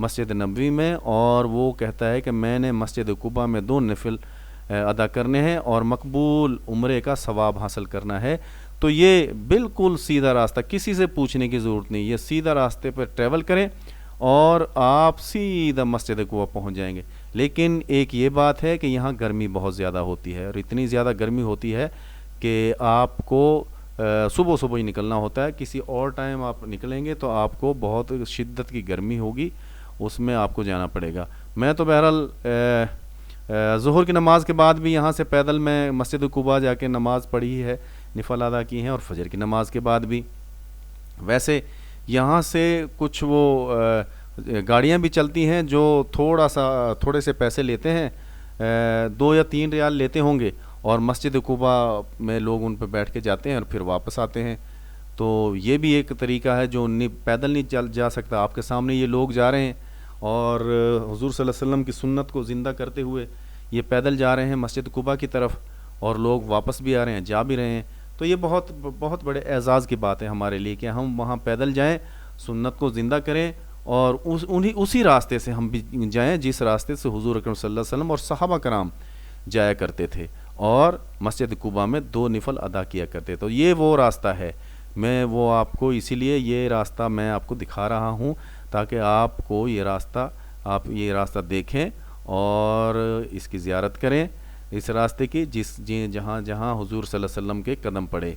مسجد نبوی میں، اور وہ کہتا ہے کہ میں نے مسجد قباء میں 2 نفل ادا کرنے ہیں اور مقبول عمرے کا ثواب حاصل کرنا ہے۔ تو یہ بالکل سیدھا راستہ، کسی سے پوچھنے کی ضرورت نہیں، یہ سیدھا راستے پر ٹریول کریں اور آپ سیدھا مسجد قباء پہنچ جائیں گے۔ لیکن ایک یہ بات ہے کہ یہاں گرمی بہت زیادہ ہوتی ہے، اور اتنی زیادہ گرمی ہوتی ہے کہ آپ کو صبح صبح ہی نکلنا ہوتا ہے۔ کسی اور ٹائم آپ نکلیں گے تو آپ کو بہت شدت کی گرمی ہوگی، اس میں آپ کو جانا پڑے گا۔ میں تو بہرحال ظہر کی نماز کے بعد بھی یہاں سے پیدل میں مسجد قباء جا کے نماز پڑھی ہے، نفل ادا کی ہیں، اور فجر کی نماز کے بعد بھی۔ ویسے یہاں سے کچھ وہ گاڑیاں بھی چلتی ہیں جو تھوڑے سے پیسے لیتے ہیں، 2 یا 3 ریال لیتے ہوں گے، اور مسجد قباء میں لوگ ان پہ بیٹھ کے جاتے ہیں اور پھر واپس آتے ہیں۔ تو یہ بھی ایک طریقہ ہے جو پیدل نہیں چل جا سکتا۔ آپ کے سامنے یہ لوگ جا رہے ہیں اور حضور صلی اللہ علیہ وسلم کی سنت کو زندہ کرتے ہوئے یہ پیدل جا رہے ہیں مسجد قباء کی طرف، اور لوگ واپس بھی آ رہے ہیں، جا بھی رہے ہیں۔ تو یہ بہت بہت بڑے اعزاز کی بات ہے ہمارے لیے کہ ہم وہاں پیدل جائیں، سنت کو زندہ کریں، اور اسی راستے سے ہم بھی جائیں جس راستے سے حضور اکرم صلی اللہ علیہ وسلم اور صحابہ کرام جایا کرتے تھے، اور مسجد قباء میں 2 نفل ادا کیا کرتے۔ تو یہ وہ راستہ ہے، میں وہ آپ کو اسی لیے یہ راستہ میں آپ کو دکھا رہا ہوں تاکہ آپ کو یہ راستہ دیکھیں اور اس کی زیارت کریں، اس راستے کی جہاں جہاں حضور صلی اللہ علیہ وسلم کے قدم پڑے۔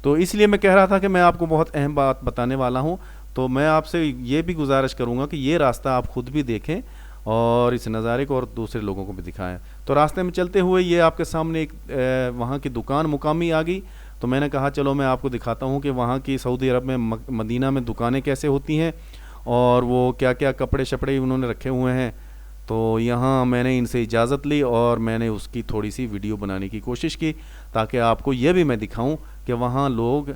تو اس لیے میں کہہ رہا تھا کہ میں آپ کو بہت اہم بات بتانے والا ہوں، تو میں آپ سے یہ بھی گزارش کروں گا کہ یہ راستہ آپ خود بھی دیکھیں اور اس نظارے کو اور دوسرے لوگوں کو بھی دکھائیں۔ تو راستے میں چلتے ہوئے یہ آپ کے سامنے ایک وہاں کی دکان مقامی آ گئی، تو میں نے کہا چلو میں آپ کو دکھاتا ہوں کہ وہاں کی سعودی عرب میں مدینہ میں دکانیں کیسے ہوتی ہیں، اور وہ کیا کیا کپڑے شپڑے انہوں نے رکھے ہوئے ہیں۔ تو یہاں میں نے ان سے اجازت لی اور میں نے اس کی تھوڑی سی ویڈیو بنانے کی کوشش کی تاکہ آپ کو یہ بھی میں دکھاؤں کہ وہاں لوگ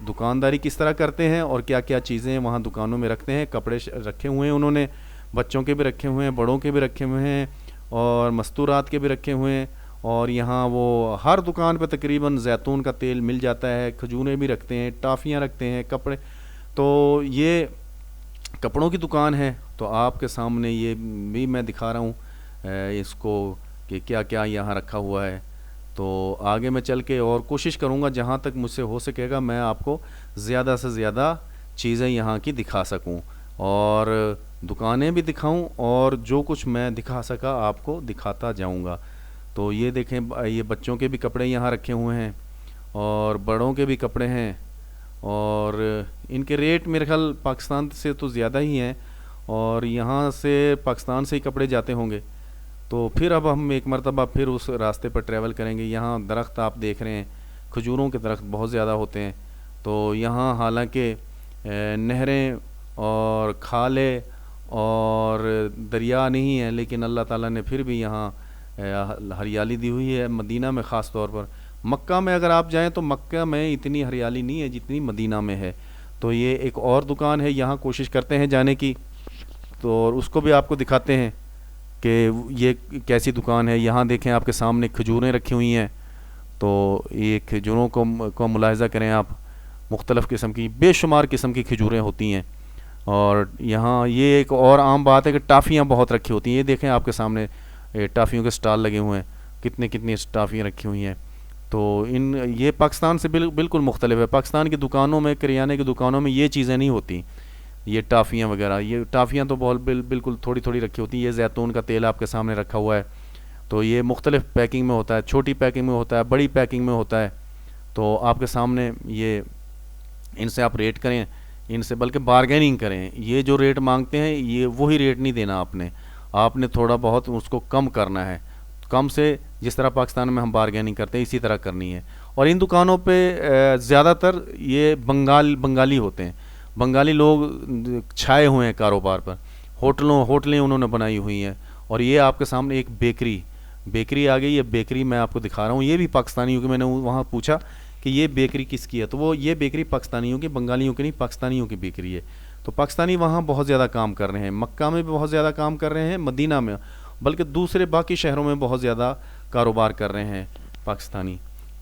دکانداری کس طرح کرتے ہیں اور کیا کیا چیزیں وہاں دکانوں میں رکھتے ہیں۔ کپڑے رکھے ہوئے ہیں انہوں نے، بچوں کے بھی رکھے ہوئے ہیں، بڑوں کے بھی رکھے ہوئے ہیں، اور مستورات کے بھی رکھے ہوئے ہیں، اور یہاں وہ ہر دکان پہ تقریباً زیتون کا تیل مل جاتا ہے، کھجوریں بھی رکھتے ہیں، ٹافیاں رکھتے ہیں، کپڑے۔ تو یہ کپڑوں کی دکان ہے، تو آپ کے سامنے یہ بھی میں دکھا رہا ہوں اس کو کہ کیا کیا یہاں رکھا ہوا ہے۔ تو آگے میں چل کے اور کوشش کروں گا جہاں تک مجھ سے ہو سکے گا میں آپ کو زیادہ سے زیادہ چیزیں یہاں کی دکھا سکوں، اور دکانیں بھی دکھاؤں، اور جو کچھ میں دکھا سکا آپ کو دکھاتا جاؤں گا۔ تو یہ دیکھیں، یہ بچوں کے بھی کپڑے یہاں رکھے ہوئے ہیں اور بڑوں کے بھی کپڑے ہیں، اور ان کے ریٹ میرے خیال پاکستان سے تو زیادہ ہی ہیں، اور یہاں سے پاکستان سے ہی کپڑے جاتے ہوں گے۔ تو پھر اب ہم ایک مرتبہ پھر اس راستے پر ٹریول کریں گے۔ یہاں درخت آپ دیکھ رہے ہیں، کھجوروں کے درخت بہت زیادہ ہوتے ہیں۔ تو یہاں حالانکہ نہریں اور کھالے اور دریا نہیں ہیں، لیکن اللہ تعالیٰ نے پھر بھی یہاں ہریالی دی ہوئی ہے، مدینہ میں خاص طور پر۔ مکہ میں اگر آپ جائیں تو مکہ میں اتنی ہریالی نہیں ہے جتنی مدینہ میں ہے۔ تو یہ ایک اور دکان ہے، یہاں کوشش کرتے ہیں جانے کی، تو اس کو بھی آپ کو دکھاتے ہیں کہ یہ کیسی دکان ہے۔ یہاں دیکھیں آپ کے سامنے کھجوریں رکھی ہوئی ہیں، تو یہ کھجوروں کو ملاحظہ کریں آپ، مختلف قسم کی، بے شمار قسم کی کھجوریں ہوتی ہیں۔ اور یہاں یہ ایک اور عام بات ہے کہ ٹافیاں بہت رکھی ہوتی ہیں۔ یہ دیکھیں آپ کے سامنے ٹافیوں کے سٹال لگے ہوئے ہیں، کتنی ٹافیاں رکھی ہوئی ہیں۔ تو یہ پاکستان سے بالکل مختلف ہے۔ پاکستان کی دکانوں میں، کریانے کی دکانوں میں یہ چیزیں نہیں ہوتی، یہ ٹافیاں وغیرہ۔ یہ ٹافیاں تو بالکل تھوڑی رکھی ہوتی ہیں۔ یہ زیتون کا تیل آپ کے سامنے رکھا ہوا ہے، تو یہ مختلف پیکنگ میں ہوتا ہے، چھوٹی پیکنگ میں ہوتا ہے، بڑی پیکنگ میں ہوتا ہے۔ تو آپ کے سامنے یہ، ان سے آپ ریٹ کریں، ان سے بلکہ بارگیننگ کریں۔ یہ جو ریٹ مانگتے ہیں یہ وہی ریٹ نہیں دینا آپ نے تھوڑا بہت اس کو کم کرنا ہے، کم سے جس طرح پاکستان میں ہم بارگیننگ کرتے ہیں اسی طرح کرنی ہے۔ اور ان دکانوں پہ زیادہ تر یہ بنگالی ہوتے ہیں، بنگالی لوگ چھائے ہوئے ہیں کاروبار پر، ہوٹلیں انہوں نے بنائی ہوئی ہیں۔ اور یہ آپ کے سامنے ایک بیکری آ گئی، یہ بیکری میں آپ کو دکھا رہا ہوں، یہ بھی پاکستانیوں کی۔ میں نے وہاں پوچھا کہ یہ بیکری کس کی ہے، تو وہ یہ بیکری پاکستانیوں کی، بنگالیوں کی نہیں، پاکستانیوں کی بیکری ہے۔ تو پاکستانی وہاں بہت زیادہ کام کر رہے ہیں، مکہ میں بھی بہت زیادہ کام کر رہے ہیں، مدینہ میں، بلکہ دوسرے باقی شہروں میں بہت زیادہ کاروبار کر رہے ہیں پاکستانی۔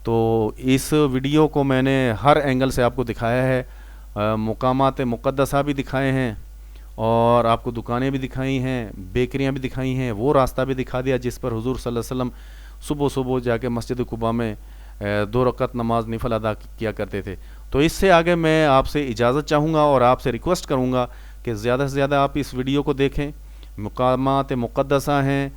تو اس ویڈیو کو میں نے ہر اینگل سے آپ کو دکھایا ہے، مقامات مقدسہ بھی دکھائے ہیں، اور آپ کو دکانیں بھی دکھائی ہیں, بیکریاں بھی دکھائی ہیں, وہ راستہ بھی دکھا دیا جس پر حضور صلی اللہ علیہ وسلم صبح صبح جا کے مسجد قباء میں 2 رکعت نماز نفل ادا کیا کرتے تھے. تو اس سے آگے میں آپ سے اجازت چاہوں گا اور آپ سے ریکویسٹ کروں گا کہ زیادہ سے زیادہ آپ اس ویڈیو کو دیکھیں. مقامات مقدسہ ہیں,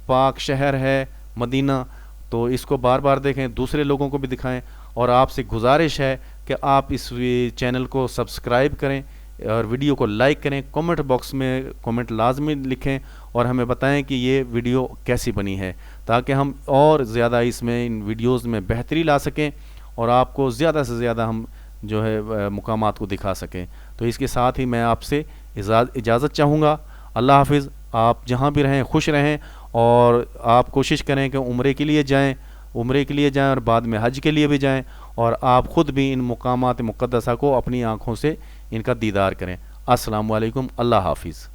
پاک شہر ہے مدینہ, تو اس کو بار بار دیکھیں, دوسرے لوگوں کو بھی دکھائیں. اور آپ سے گزارش ہے کہ آپ اس چینل کو سبسکرائب کریں اور ویڈیو کو لائک کریں. کومنٹ باکس میں کومنٹ لازمی لکھیں اور ہمیں بتائیں کہ یہ ویڈیو کیسی بنی ہے, تاکہ ہم اور زیادہ اس میں ان ویڈیوز میں بہتری لا سکیں اور آپ کو زیادہ سے زیادہ ہم جو ہے مقامات کو دکھا سکیں. تو اس کے ساتھ ہی میں آپ سے اجازت چاہوں گا. اللہ حافظ. آپ جہاں بھی رہیں خوش رہیں, اور آپ کوشش کریں کہ عمرے کے لیے جائیں اور بعد میں حج کے لیے بھی جائیں, اور آپ خود بھی ان مقامات مقدسہ کو اپنی آنکھوں سے ان کا دیدار کریں. السلام علیکم. اللہ حافظ.